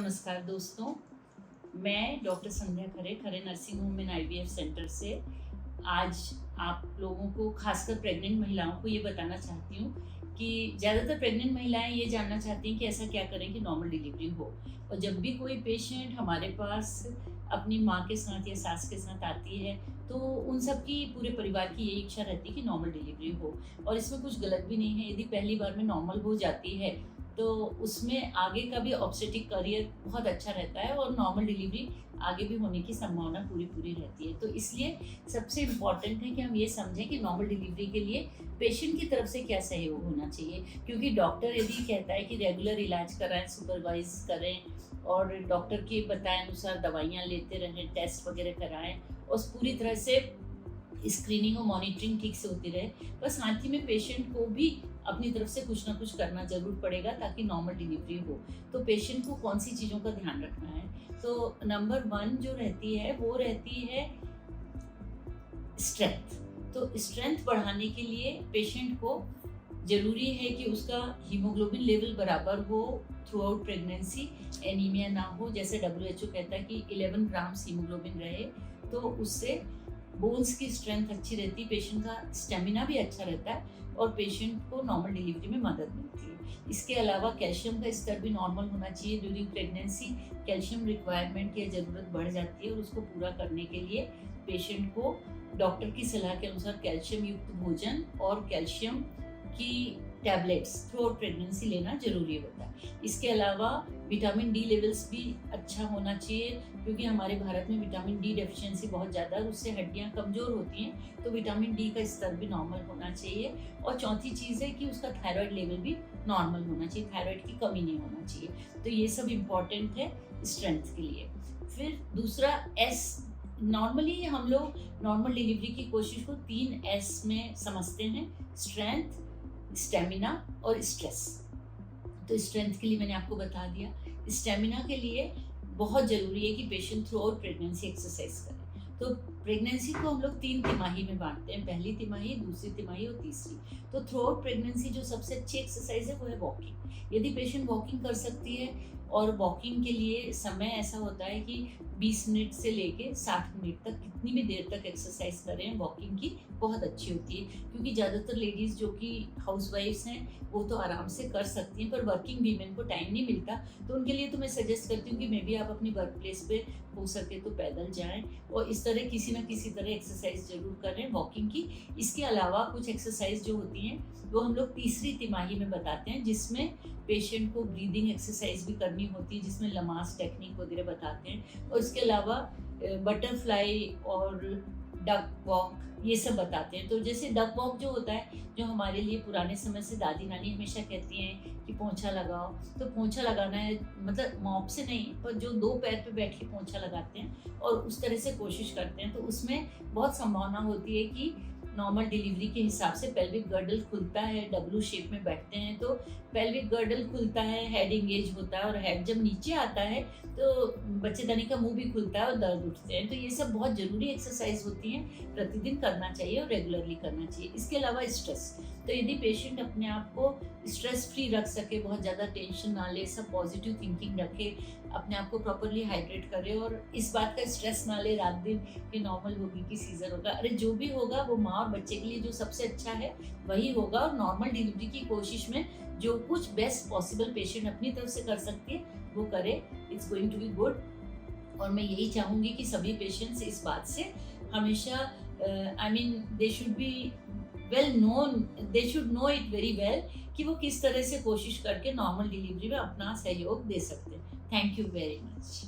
नमस्कार दोस्तों, मैं doctor Sandhya Khare Khare nursing home and IVF centre से आज आप लोगों को, खासकर प्रेग्नेंट महिलाओं को ये बताना चाहती हूँ कि ज़्यादातर प्रेग्नेंट महिलाएं ये जानना चाहती हैं कि ऐसा क्या करें कि नॉर्मल डिलीवरी हो। और जब भी कोई पेशेंट हमारे पास अपनी माँ के साथ या सास के साथ आती है तो उन सब की, पूरे परिवार की यही इच्छा रहती है कि नॉर्मल डिलीवरी हो। और इसमें कुछ गलत भी नहीं है। यदि पहली बार में नॉर्मल हो जाती है तो उसमें आगे का भी ऑब्स्टेटिक करियर बहुत अच्छा रहता है और नॉर्मल डिलीवरी आगे भी होने की संभावना पूरी पूरी रहती है। तो इसलिए सबसे इम्पॉर्टेंट है कि हम ये समझें कि नॉर्मल डिलीवरी के लिए पेशेंट की तरफ से क्या सहयोग होना चाहिए। क्योंकि डॉक्टर यदि कहता है कि रेगुलर इलाज कराएं, सुपरवाइज करें और डॉक्टर के बताए अनुसार दवाइयाँ लेते रहें, टेस्ट वगैरह कराएं और पूरी तरह से स्क्रीनिंग और मॉनिटरिंग ठीक से होती रहे, पर साथ ही में पेशेंट को भी अपनी तरफ से कुछ ना कुछ करना जरूर पड़ेगा ताकि नॉर्मल डिलीवरी हो। तो पेशेंट को कौन सी चीज़ों का ध्यान रखना है? तो नंबर 1 जो रहती है वो रहती है स्ट्रेंथ। तो स्ट्रेंथ बढ़ाने के लिए पेशेंट को ज़रूरी है कि उसका हीमोग्लोबिन लेवल बराबर हो थ्रू आउट प्रेगनेंसी, एनीमिया ना हो। जैसे WHO कहता है कि 11 ग्राम हीमोग्लोबिन रहे तो उससे बोन्स की स्ट्रेंथ अच्छी रहती है, पेशेंट का स्टेमिना भी अच्छा रहता है और पेशेंट को नॉर्मल डिलीवरी में मदद मिलती है। इसके अलावा कैल्शियम का स्तर भी नॉर्मल होना चाहिए। ड्यूरिंग प्रेगनेंसी कैल्शियम रिक्वायरमेंट की ज़रूरत बढ़ जाती है और उसको पूरा करने के लिए पेशेंट को डॉक्टर की सलाह के अनुसार कैल्शियम युक्त भोजन और कैल्शियम की टैबलेट्स थ्रू आउट प्रेगनेंसी लेना जरूरी होता है। इसके अलावा विटामिन डी लेवल्स भी अच्छा होना चाहिए, क्योंकि हमारे भारत में विटामिन डी डेफिशिएंसी बहुत ज़्यादा है, उससे हड्डियाँ कमज़ोर होती हैं। तो विटामिन डी का स्तर भी नॉर्मल होना चाहिए। और चौथी चीज़ है कि उसका थायराइड लेवल भी नॉर्मल होना चाहिए, थायराइड की कमी नहीं होना चाहिए। तो ये सब इम्पॉर्टेंट है स्ट्रेंथ के लिए। फिर दूसरा एस, नॉर्मली हम लोग नॉर्मल डिलीवरी की कोशिश को 3 एस में समझते हैं: स्ट्रेंथ, स्टेमिना और स्ट्रेस। तो स्ट्रेंथ के लिए मैंने आपको बता दिया। स्टेमिना के लिए बहुत ज़रूरी है कि patient through out pregnancy exercise करें। तो प्रेगनेंसी को हम लोग 3 तिमाही में बांटते हैं: पहली तिमाही, दूसरी तिमाही और तीसरी। तो थ्रू आउट प्रेगनेंसी जो सबसे अच्छी एक्सरसाइज है वो है वॉकिंग। यदि पेशेंट वॉकिंग कर सकती है, और वॉकिंग के लिए समय ऐसा होता है कि 20 मिनट से लेके 60 मिनट तक, कितनी भी देर तक एक्सरसाइज करें वॉकिंग की, बहुत अच्छी होती है। क्योंकि ज़्यादातर लेडीज़ जो कि हाउसवाइफ्स हैं वो तो आराम से कर सकती हैं, पर वर्किंग वीमेन को टाइम नहीं मिलता। तो उनके लिए तो मैं सजेस्ट करती हूँ कि मे बी आप अपनी वर्क प्लेस पे हो सके तो पैदल जाएं और इस तरह किसी ना किसी तरह एक्सरसाइज जरूर करें वॉकिंग की। इसके अलावा कुछ एक्सरसाइज जो होती हैं वो हम लोग तीसरी तिमाही में बताते हैं, जिसमें पेशेंट को ब्रीदिंग एक्सरसाइज भी करनी होती है, जिसमें लमास टेक्निक वगैरह बताते हैं। और इसके अलावा बटरफ्लाई और डक वॉक ये सब बताते हैं। तो जैसे डक वॉक जो होता है, जो हमारे लिए पुराने समय से दादी नानी हमेशा कहती हैं कि पोंछा लगाओ, तो पोंछा लगाना है, मतलब मॉप से नहीं, पर जो 2 पैर पे बैठ के पोंछा लगाते हैं और उस तरह से कोशिश करते हैं, तो उसमें बहुत संभावना होती है कि नॉर्मल डिलीवरी के हिसाब से पेल्विक गर्डल खुलता है। डब्ल्यू शेप में बैठते हैं तो पेल्विक गर्डल खुलता है, हेड इंगेज होता है, और हेड जब नीचे आता है तो बच्चेदानी का मुंह भी खुलता है और दर्द उठते हैं। तो ये सब बहुत ज़रूरी एक्सरसाइज होती हैं, प्रतिदिन करना चाहिए और रेगुलरली करना चाहिए। इसके अलावा स्ट्रेस, तो यदि पेशेंट अपने आप को स्ट्रेस फ्री रख सके, बहुत ज़्यादा टेंशन ना ले, सब पॉजिटिव थिंकिंग रखे, अपने आप को प्रॉपरली हाइड्रेट करे और इस बात का स्ट्रेस ना ले रात दिन कि नॉर्मल होगी कि सीजर होगा। अरे जो भी होगा वो माँ और बच्चे के लिए जो सबसे अच्छा है वही होगा। और नॉर्मल डिलीवरी की कोशिश में जो कुछ बेस्ट पॉसिबल पेशेंट अपनी तरफ से कर सकती है वो करे। It's going to be good. और मैं यही चाहूँगी कि सभी पेशेंट्स इस बात से हमेशा they should be well known, they should know it very well कि वो किस तरह से कोशिश करके नॉर्मल डिलीवरी में अपना सहयोग दे सकते हैं। Thank you very much.